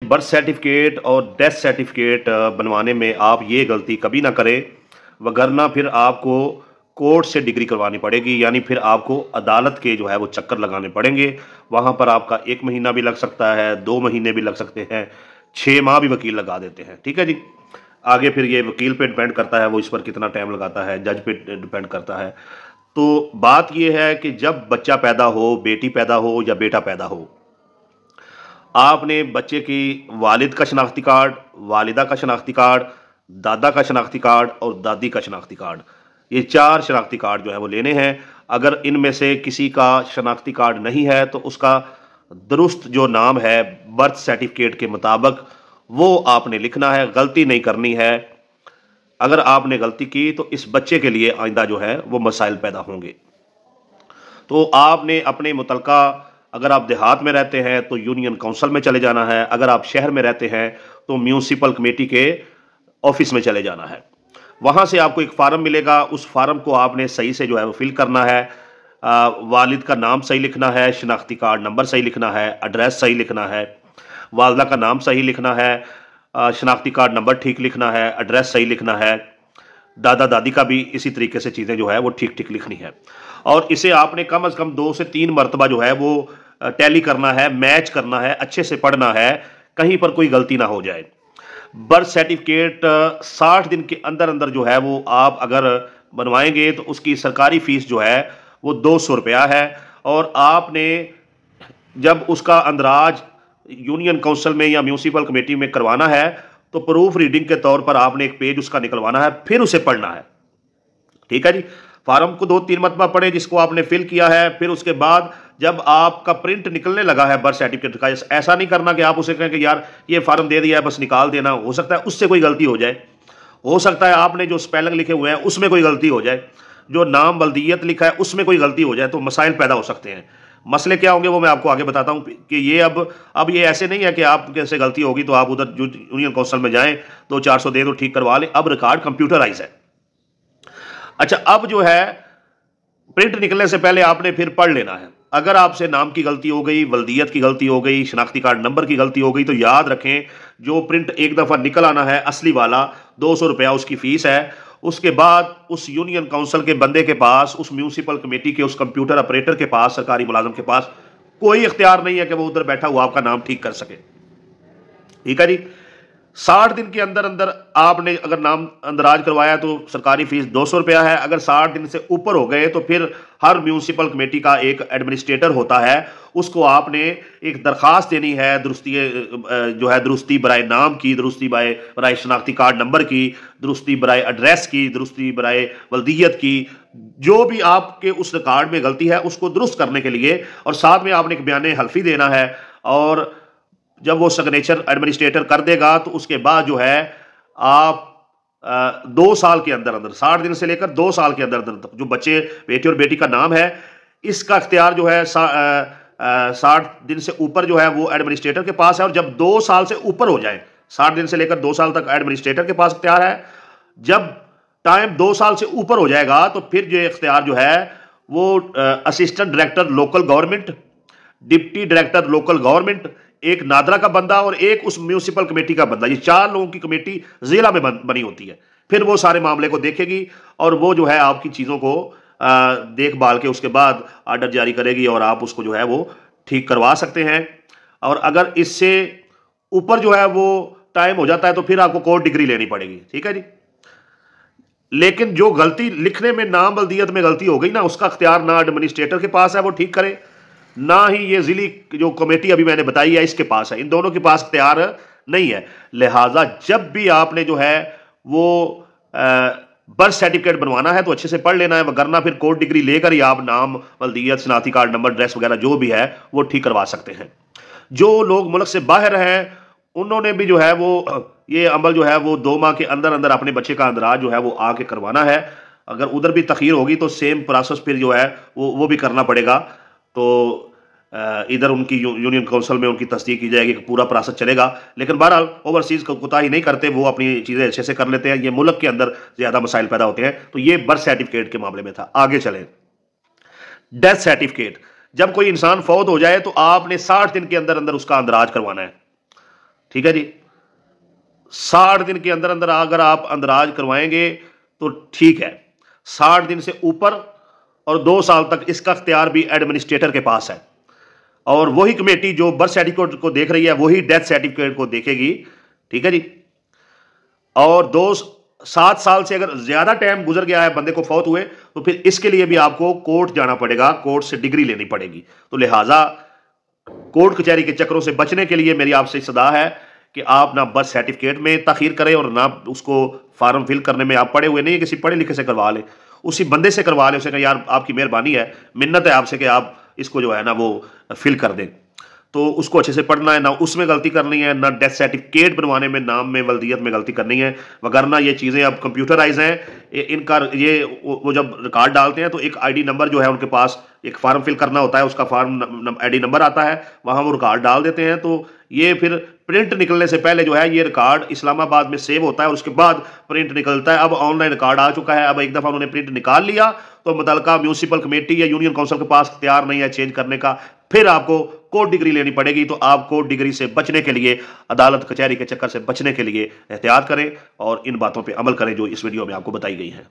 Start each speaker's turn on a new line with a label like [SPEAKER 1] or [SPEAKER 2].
[SPEAKER 1] Birth certificate और death certificate बनवाने में आप ये गलती कभी ना करें, वगरना फिर आपको कोर्ट से डिग्री करवानी पड़ेगी, यानी फिर आपको अदालत के जो है वो चक्कर लगाने पड़ेंगे। वहाँ पर आपका 1 महीना भी लग सकता है, 2 महीने भी लग सकते हैं, 6 माह भी वकील लगा देते हैं। ठीक है जी। आगे फिर ये वकील पे डिपेंड करता है, वो इस पर कितना टाइम लगाता है, जज पे डिपेंड करता है। तो बात यह है कि जब बच्चा पैदा हो, बेटी पैदा हो या बेटा पैदा हो, आपने बच्चे की वालिद का शनाख्ती कार्ड, वालिदा का शनाख्ती कार्ड, दादा का शनाख्ती कार्ड और दादी का शनाख्ती कार्ड, ये 4 शनाख्ती कार्ड जो है वो लेने हैं। अगर इनमें से किसी का शनाख्ती कार्ड नहीं है तो उसका दुरुस्त जो नाम है बर्थ सर्टिफिकेट के मुताबिक वो आपने लिखना है, गलती नहीं करनी है। अगर आपने गलती की तो इस बच्चे के लिए आइंदा जो है वो मसाइल पैदा होंगे। तो आपने अपने मुतलका, अगर आप देहात में रहते हैं तो यूनियन काउंसिल में चले जाना है, अगर आप शहर में रहते हैं तो म्यूनसिपल कमेटी के ऑफिस में चले जाना है। वहाँ से आपको एक फार्म मिलेगा, उस फार्म को आपने सही से जो है वो फिल करना है। वालिद का नाम सही लिखना है, शनाख्ती कार्ड नंबर सही लिखना है, एड्रेस सही लिखना है, वालदा का नाम सही लिखना है, शनाख्ती कार्ड नंबर ठीक लिखना है, एड्रेस सही लिखना है, दादा दादी का भी इसी तरीके से चीज़ें जो है वो ठीक ठीक लिखनी है। और इसे आपने कम से कम 2 से 3 मरतबा जो है वो टैली करना है, मैच करना है, अच्छे से पढ़ना है, कहीं पर कोई गलती ना हो जाए। बर्थ सर्टिफिकेट 60 दिन के अंदर अंदर जो है वो आप अगर बनवाएंगे तो उसकी सरकारी फीस जो है वो 200 रुपया है। और आपने जब उसका अंदराज यूनियन काउंसिल में या म्यूनसिपल कमेटी में करवाना है तो प्रूफ रीडिंग के तौर पर आपने एक पेज उसका निकलवाना है, फिर उसे पढ़ना है। ठीक है जी। फार्म को 2-3 मरतबा पढ़े जिसको आपने फिल किया है, फिर उसके बाद जब आपका प्रिंट निकलने लगा है बर्थ सर्टिफिकेट का, ऐसा नहीं करना कि आप उसे कहें कि यार ये फार्म दे दिया है बस निकाल देना। हो सकता है उससे कोई गलती हो जाए, हो सकता है आपने जो स्पेलिंग लिखे हुए हैं उसमें कोई गलती हो जाए, जो नाम बल्दियत लिखा है उसमें कोई गलती हो जाए, तो मसाइल पैदा हो सकते हैं। मसले क्या होंगे वो मैं आपको आगे बताता हूं कि ये अब ये ऐसे नहीं है कि आप कैसे गलती होगी तो आप उधर यूनियन काउंसिल में जाएं, 200-400 दे दो ठीक करवा लें। अब रिकॉर्ड कंप्यूटराइज है। अच्छा, अब जो है प्रिंट निकलने से पहले आपने फिर पढ़ लेना है। अगर आपसे नाम की गलती हो गई, वल्दियत की गलती हो गई, शनाख्ती कार्ड नंबर की गलती हो गई, तो याद रखें जो प्रिंट एक दफ़ा निकल आना है असली वाला, 200 रुपया उसकी फीस है। उसके बाद उस यूनियन काउंसिल के बंदे के पास, उस म्यूनसिपल कमेटी के उस कंप्यूटर ऑपरेटर के पास, सरकारी मुलाजिम के पास कोई इख्तियार नहीं है कि वो उधर बैठा हुआ आपका नाम ठीक कर सके। ठीक है जी। 60 दिन के अंदर अंदर आपने अगर नाम अंदराज करवाया तो सरकारी फीस 200 रुपया है। अगर 60 दिन से ऊपर हो गए तो फिर हर म्यूनसिपल कमेटी का एक एडमिनिस्ट्रेटर होता है, उसको आपने एक दरखास्त देनी है, दुरुस्ती जो है दुरुस्ती बराए नाम की, दुरुस्ती बराए शनाख्ती कार्ड नंबर की, दुरुस्ती बराए एड्रेस की, दुरुस्ती बराए वल्दियत की, जो भी आपके उस रिकॉर्ड में गलती है उसको दुरुस्त करने के लिए। और साथ में आपने एक बयान हल्फी देना है। और जब वो सिग्नेचर एडमिनिस्ट्रेटर कर देगा तो उसके बाद जो है आप 2 साल के अंदर अंदर, 60 दिन से लेकर 2 साल के अंदर अंदर जो बच्चे, बेटे और बेटी का नाम है, इसका इख्तियार जो है 60 दिन से ऊपर जो है वो एडमिनिस्ट्रेटर के पास है। और जब 2 साल से ऊपर हो जाए, 60 दिन से लेकर 2 साल तक एडमिनिस्ट्रेटर के पास इख्तियार है। जब टाइम 2 साल से ऊपर हो जाएगा तो फिर जो इख्तियार जो है वो assistant director local government, deputy director local government, एक नादरा का बंदा और एक उस म्यूनसिपल कमेटी का बंदा, ये 4 लोगों की कमेटी जिला में बनी होती है। फिर वो सारे मामले को देखेगी और वो जो है आपकी चीज़ों को देखभाल के उसके बाद आर्डर जारी करेगी और आप उसको जो है वो ठीक करवा सकते हैं। और अगर इससे ऊपर जो है वो टाइम हो जाता है तो फिर आपको कोर्ट डिग्री लेनी पड़ेगी। ठीक है जी। लेकिन जो गलती लिखने में, नाम बल्दियत में गलती हो गई ना, उसका इख्तियार ना एडमिनिस्ट्रेटर के पास है वो ठीक करे, ना ही ये जिली जो कमेटी अभी मैंने बताई है इसके पास है। इन दोनों के पास इख्तियार नहीं है। लिहाजा जब भी आपने जो है वो बर्थ सर्टिफिकेट बनवाना है तो अच्छे से पढ़ लेना है, वरना फिर कोर्ट डिग्री लेकर ही आप नाम, वल्दियत, शनाख्ती कार्ड नंबर, एड्रेस वगैरह जो भी है वो ठीक करवा सकते हैं। जो लोग मुल्क से बाहर हैं उन्होंने भी जो है वो ये अमल जो है वो 2 माह के अंदर अंदर अपने बच्चे का अंदराज जो है वो आके करवाना है। अगर उधर भी तखीर होगी तो सेम प्रोसेस फिर जो है वो भी करना पड़ेगा। तो इधर उनकी यूनियन काउंसिल में उनकी तस्दीक की जाएगी, पूरा प्रोसेस चलेगा। लेकिन बहरहाल ओवरसीज़ को कोताही नहीं करते, वो अपनी चीज़ें अच्छे से कर लेते हैं। ये मुल्क के अंदर ज़्यादा मसाइल पैदा होते हैं। तो ये बर्थ सर्टिफिकेट के मामले में था। आगे चलें, डेथ सर्टिफिकेट। जब कोई इंसान फौत हो जाए तो आपने 60 दिन के अंदर अंदर उसका अंदराज करवाना है। ठीक है जी। 60 दिन के अंदर अंदर अगर आप अंदराज करवाएंगे तो ठीक है। 60 दिन से ऊपर और 2 साल तक इसका इख्तियार भी एडमिनिस्ट्रेटर के पास है, और वही कमेटी जो बर्थ सर्टिफिकेट को देख रही है वही डेथ सर्टिफिकेट को देखेगी। ठीक है जी। और 7 साल से अगर ज्यादा टाइम गुजर गया है, बंदे को फौत हुए, तो फिर इसके लिए भी आपको कोर्ट जाना पड़ेगा, कोर्ट से डिग्री लेनी पड़ेगी। तो लिहाजा कोर्ट कचहरी के चक्रों से बचने के लिए मेरी आपसे सलाह है कि आप ना बर्थ सर्टिफिकेट में ताखीर करें और ना उसको फॉर्म फिल करने में आप पढ़े हुए नहीं है, किसी पढ़े लिखे से करवा लें, उसी बंदे से करवा लें। उसे कहें यार आपकी मेहरबानी है, मिन्नत है आपसे कि आप इसको जो है ना वो फिल कर दें। तो उसको अच्छे से पढ़ना है, ना उसमें गलती करनी है, ना डेथ सर्टिफिकेट बनवाने में, नाम में, वल्दियत में गलती करनी है। वगरना ये चीज़ें अब कंप्यूटराइज हैं, इनका ये वो जब रिकॉर्ड डालते हैं तो एक आईडी नंबर जो है उनके पास, एक फॉर्म फिल करना होता है, उसका फॉर्म आईडी नंबर आता है, वहाँ वो रिकॉर्ड डाल देते हैं। तो ये फिर प्रिंट निकलने से पहले जो है ये रिकॉर्ड इस्लामाबाद में सेव होता है और उसके बाद प्रिंट निकलता है। अब ऑनलाइन रिकॉर्ड आ चुका है, अब एक दफ़ा उन्होंने प्रिंट निकाल लिया तो मुतलका म्यूनसिपल कमेटी या यूनियन काउंसिल के पास तैयार नहीं है चेंज करने का, फिर आपको कोर्ट डिग्री लेनी पड़ेगी। तो आप कोर्ट डिग्री से बचने के लिए, अदालत कचहरी के चक्कर से बचने के लिए एहतियात करें और इन बातों पर अमल करें जो इस वीडियो में आपको बताई गई है।